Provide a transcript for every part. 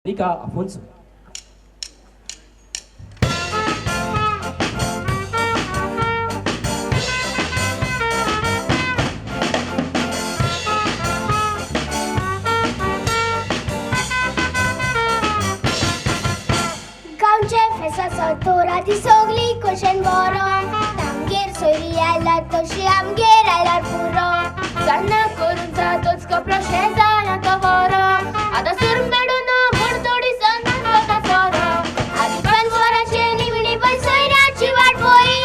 Rica Afonso. Tora sogli cushion boro Tamgir soiri आयला तशी आमगेर आयला पुरो Sanna korunza tocko prosheza na tovoro Ada surum beduna murdodi sanna kota soro आधी पण स्वराचे निमणी पण सोयराची वाट पोई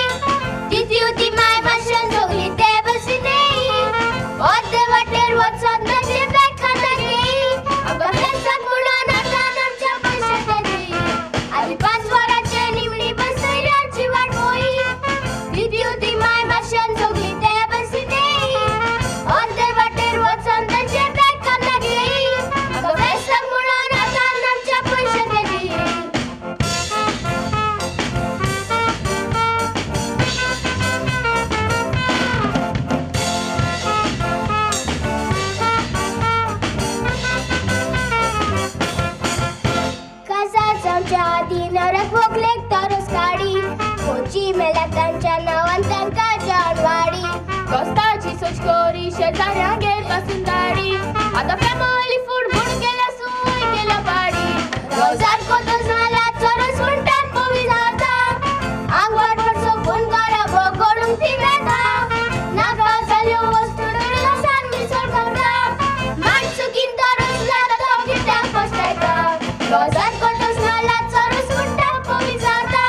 तिथी होती माय भाषण जोगली ते बसी नाही ओते वाटेर वचत नचे बेखाना घेई अगं फेसक मुळा नाता नमच्या पैसे देई आधी पण स्वराचे निमणी पण सोयराची वाट पोई तिथी होती माय भाषण जोगली ते बसी नाही ओते वाटेर वचत नचे बेखाना घेई अगं फेसक मुळा नाता नमच्या पैसे देई कासाच्या दिनारक भोगलेक तरस काढी कोची मेला त्यांच्या नावान त्यांका जानवाडी Costaची सोचकोरी शेजाऱ्यांगेर पासून दाडी आता फॅमिली फूड म्हणून गेल्या सोय केल्या पाडी रोजार कोतस मला चरस म्हणतात पोवी जाता आंगवार पडसो फोन करा बघडून ती वेता नाका चाल्यो वस्तू डोळ्याला सान मिसळ करता माणसू किन तरस जाता तो कित्याक पस्तायता रोजार कोतस मला चरस म्हणतात पोवी जाता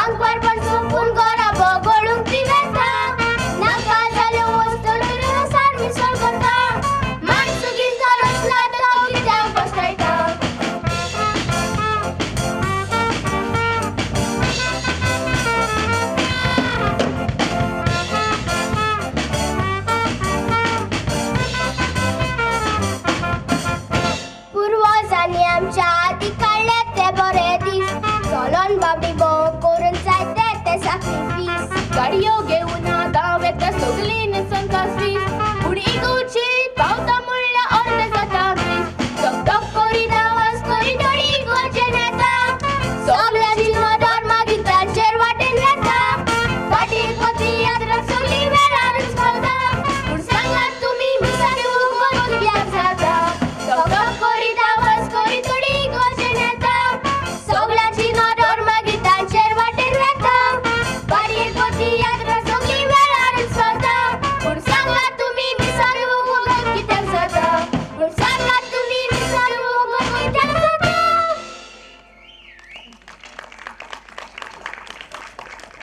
आंगवार पडसो फोन करा बघडून ती वेता नाका चाल्यो वस्तू डोळ्याला सान मिसळ करता माणसू किन तरस जाता तो कित्याक पस्तायता पूर्वजांनी आमच्या आधी काढले ते बरे दीस चलून बाबडी भोव करून जायते ते सॅक्रिफीस गाडयो घेऊन गाव येता सगळी निसंग कासवीस